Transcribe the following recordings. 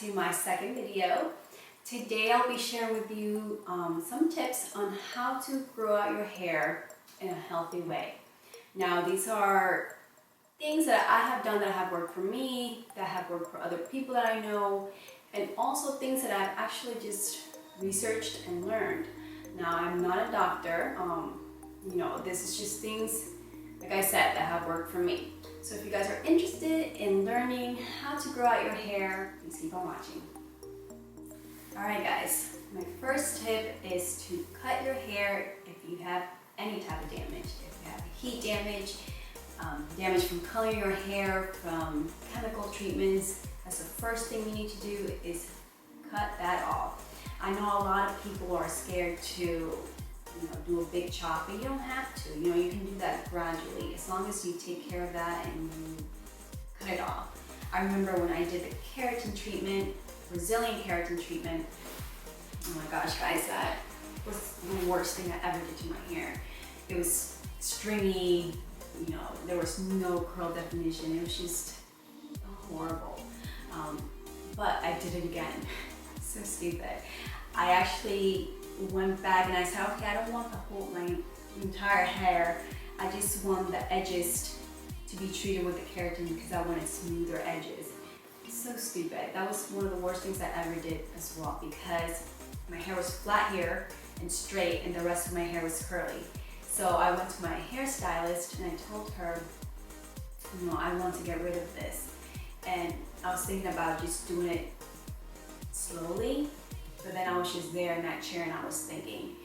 to my second video. Today I'll be sharing with you some tips on how to grow out your hair in a healthy way. Now these are things that I have done that have worked for me, that have worked for other people that I know, and also things that I've actually just researched and learned. Now I'm not a doctor, this is just things, like I said, that have worked for me. So if you guys are interested in learning how to grow out your hair, please keep on watching. Alright guys, my first tip is to cut your hair if you have any type of damage. If you have heat damage, damage from coloring your hair, from chemical treatments, that's the first thing you need to do is cut that off. I know a lot of people are scared to do a big chop, but you don't have to. You can do that gradually as long as you take care of that and you cut it off. I remember when I did the keratin treatment, Brazilian keratin treatment, oh my gosh guys, that was the worst thing I ever did to my hair. It was stringy, there was no curl definition, it was just horrible. But I did it again, so stupid. I actually went back and I said, okay, I don't want my entire hair, I just want the edges to be treated with the keratin because I wanted smoother edges. So stupid. That was one of the worst things I ever did as well, because my hair was flat here and straight and the rest of my hair was curly. So I went to my hairstylist and I told her, I want to get rid of this. And I was thinking about just doing it slowly, but then I was just there in that chair and I was thinking,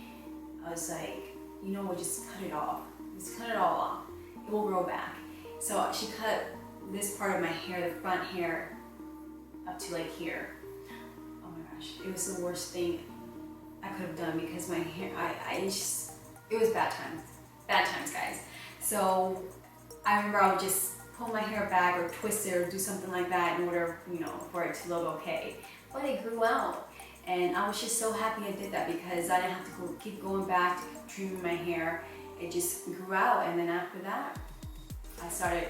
I was like, what, just cut it off. Just cut it all off. It will grow back. So she cut this part of my hair, the front hair, up to like here. Oh my gosh, it was the worst thing I could have done because my hair, it was bad times guys. So I remember I would just pull my hair back or twist it or do something like that in order, for it to look okay. But it grew out. And I was just so happy I did that because I didn't have to keep going back to trimming my hair. It just grew out, and then after that, I started,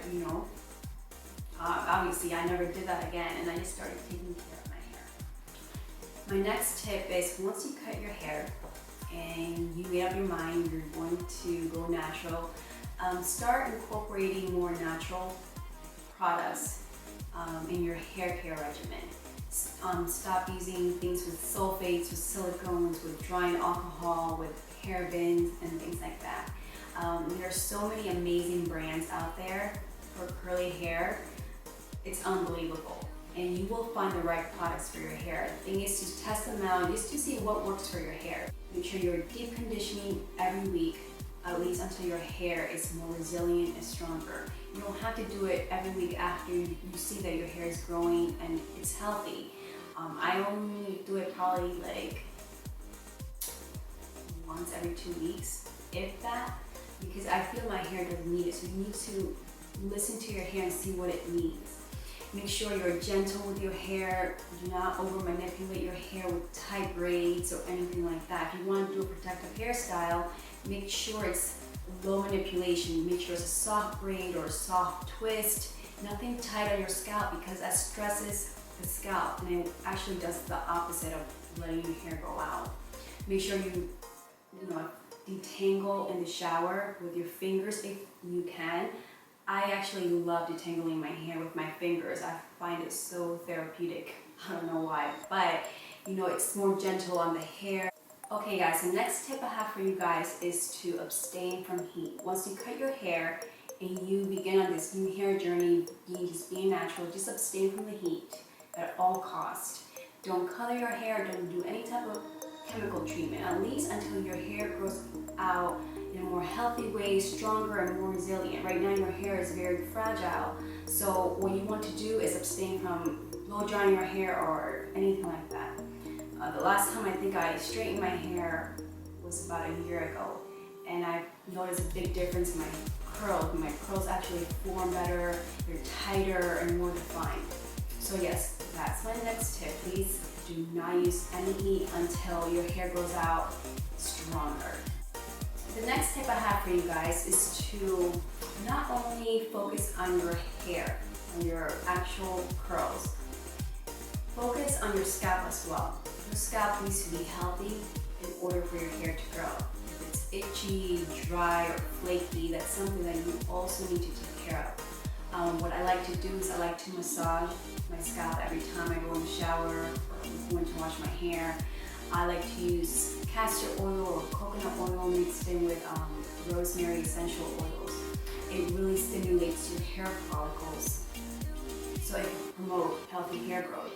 obviously I never did that again, and I just started taking care of my hair. My next tip is once you cut your hair and you made up your mind you're going to go natural, start incorporating more natural products in your hair care regimen. Stop using things with sulfates, with silicones, with drying alcohol, with parabens and things like that. There are so many amazing brands out there for curly hair. It's unbelievable. And you will find the right products for your hair. The thing is to test them out just to see what works for your hair. Make sure you're deep conditioning every week, at least until your hair is more resilient and stronger. You don't have to do it every week after you see that your hair is growing and it's healthy. I only do it probably like once every 2 weeks, if that, because I feel my hair doesn't need it. So you need to listen to your hair and see what it needs. Make sure you're gentle with your hair. Do not over manipulate your hair with tight braids or anything like that. If you want to do a protective hairstyle, make sure it's low manipulation. Make sure it's a soft braid or a soft twist. Nothing tight on your scalp because that stresses the scalp and it actually does the opposite of letting your hair go out. Make sure you detangle in the shower with your fingers if you can. I actually love detangling my hair with my fingers. I find it so therapeutic. I don't know why, but it's more gentle on the hair. Okay guys, the next tip I have for you guys is to abstain from heat. Once you cut your hair and you begin on this new hair journey, just being natural, just abstain from the heat at all costs. Don't color your hair, don't do any type of chemical treatment, at least until your hair grows out in a more healthy way, stronger and more resilient. Right now your hair is very fragile, so what you want to do is abstain from blow drying your hair or anything like that. The last time I think I straightened my hair was about a year ago, and I noticed a big difference in my curls. My curls actually form better, they're tighter and more defined. So yes, that's my next tip. Please do not use any heat until your hair grows out stronger. The next tip I have for you guys is to not only focus on your hair, on your actual curls, focus on your scalp as well. Your scalp needs to be healthy in order for your hair to grow. If it's itchy, dry, or flaky, that's something that you also need to take care of. What I like to do is I like to massage my scalp every time I go in the shower or going to wash my hair. I like to use castor oil or coconut oil mixed in with rosemary essential oils. It really stimulates your hair follicles, so it can promote healthy hair growth.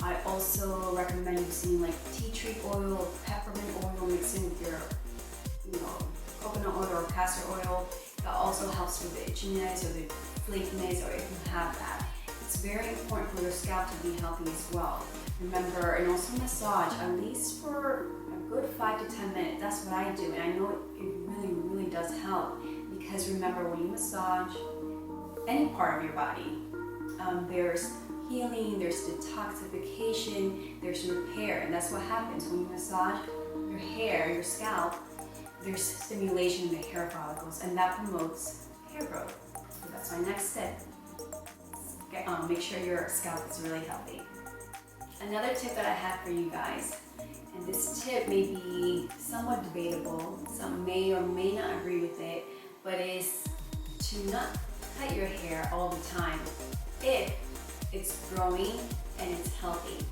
I also recommend using like tea tree oil or peppermint oil mixed in with your, coconut oil or castor oil. That also helps with the itchiness or the flakiness, or if you have that. It's very important for your scalp to be healthy as well. Remember, and also massage at least for a good 5 to 10 minutes. That's what I do, and I know it really, really does help, because remember, when you massage any part of your body, there's healing, there's detoxification, there's repair, and that's what happens when you massage your hair, your scalp. There's stimulation in the hair follicles, and that promotes hair growth. So that's my next tip. Make sure your scalp is really healthy. Another tip that I have for you guys, and this tip may be somewhat debatable, some may or may not agree with it, but is to not cut your hair all the time if it's growing and it's healthy.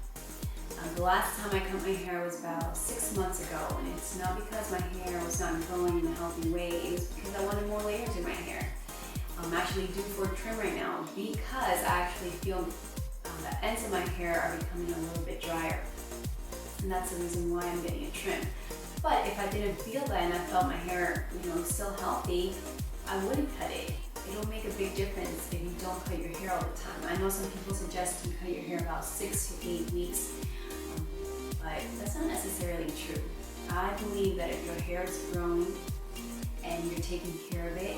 The last time I cut my hair was about 6 months ago, and it's not because my hair was not growing in a healthy way, it was because I wanted more layers in my hair. I'm actually due for a trim right now because I actually feel the ends of my hair are becoming a little bit drier, and that's the reason why I'm getting a trim. But if I didn't feel that and I felt my hair, still healthy, I wouldn't cut it. It'll make a big difference if you don't cut your hair all the time. I know some people suggest you cut your hair about 6 to 8 weeks, but that's not necessarily true. I believe that if your hair is growing and you're taking care of it,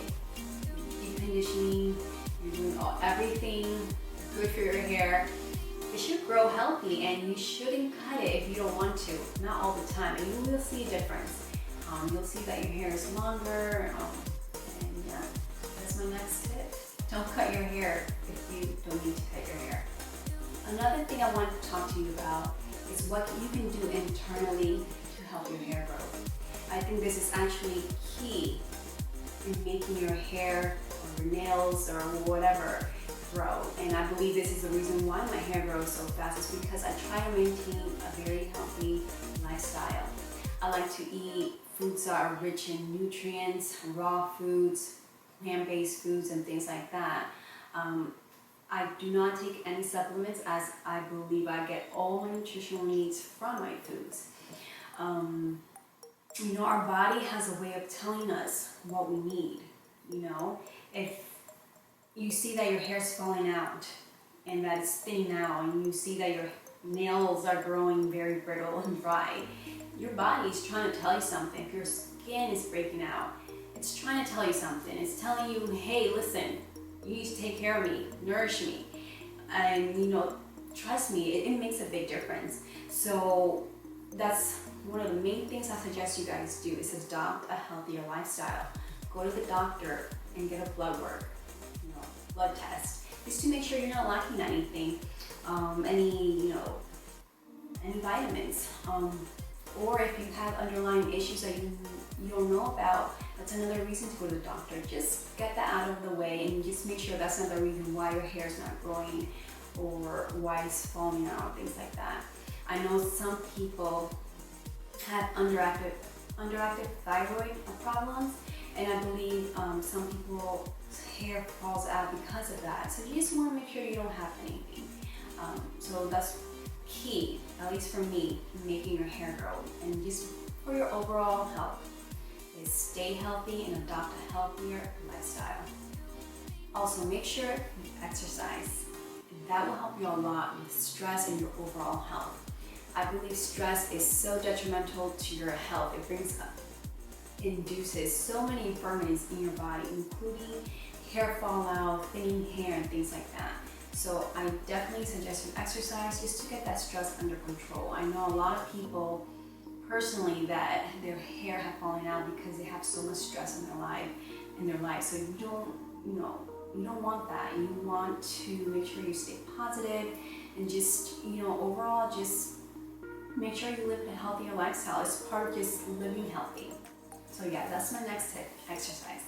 deep conditioning, you're doing everything good for your hair, it should grow healthy, and you shouldn't cut it if you don't want to, not all the time, and you will see a difference. You'll see that your hair is longer, and yeah, that's my next tip. Don't cut your hair if you don't need to cut your hair. Another thing I want to talk to you about is what you can do internally to help your hair grow. I think this is actually key in making your hair or your nails or whatever grow. And I believe this is the reason why my hair grows so fast, is because I try to maintain a very healthy lifestyle. I like to eat foods that are rich in nutrients, raw foods, plant-based foods, and things like that. I do not take any supplements, as I believe I get all my nutritional needs from my foods. Our body has a way of telling us what we need. If you see that your hair's falling out and that it's thinning out, and you see that your nails are growing very brittle and dry, your body's trying to tell you something. If your skin is breaking out, it's trying to tell you something. It's telling you, hey, listen, you need to take care of me, nourish me. And trust me, it makes a big difference. So that's one of the main things I suggest you guys do, is adopt a healthier lifestyle. Go to the doctor and get a blood work, blood test, just to make sure you're not lacking anything, any vitamins, or if you have underlying issues that you don't know about, that's another reason to go to the doctor. Just get that out of the way, and just make sure that's not the reason why your hair is not growing or why it's falling out, things like that. I know some people have underactive thyroid problems, and I believe some people's hair falls out because of that. So you just want to make sure you don't have anything. So that's key, at least for me, making your hair grow, and just for your overall health, is stay healthy and adopt a healthier lifestyle. Also, make sure you exercise. That will help you a lot with stress and your overall health. I believe stress is so detrimental to your health. It induces so many infirmities in your body, including hair fallout, thinning hair, and things like that. So I definitely suggest you exercise just to get that stress under control. I know a lot of people personally that their hair have fallen out because they have so much stress in their life. So you don't want that. You want to make sure you stay positive, and just, overall just make sure you live a healthier lifestyle. It's part of just living healthy. So yeah, that's my next tip, exercise.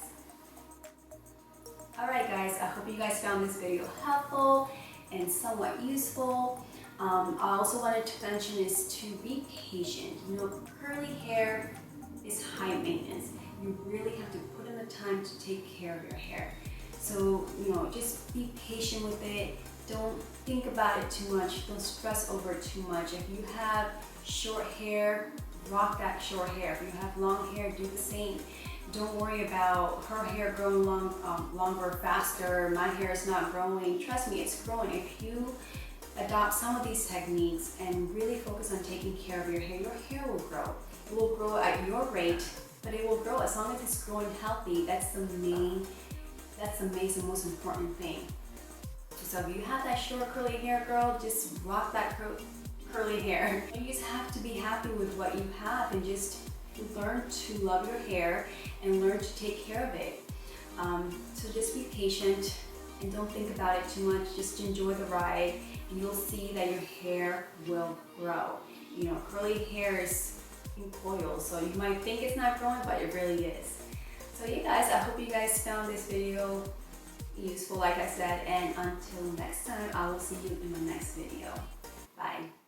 Alright guys, I hope you guys found this video helpful and somewhat useful. I also wanted to mention is to be patient. Curly hair is high maintenance. You really have to put in the time to take care of your hair. So, just be patient with it. Don't think about it too much. Don't stress over it too much. If you have short hair, rock that short hair. If you have long hair, do the same. Don't worry about her hair growing longer, faster. My hair is not growing. Trust me, it's growing. If you adopt some of these techniques and really focus on taking care of your hair will grow. It will grow at your rate, but it will grow as long as it's growing healthy. That's the most important thing. So if you have that short curly hair, girl, just rock that curly hair. You just have to be happy with what you have and just learn to love your hair and learn to take care of it. So just be patient and don't think about it too much. Just enjoy the ride and you'll see that your hair will grow. Curly hair is in coils, so you might think it's not growing, but it really is. So you guys, I hope you guys found this video useful, like I said, and until next time, I will see you in my next video. Bye.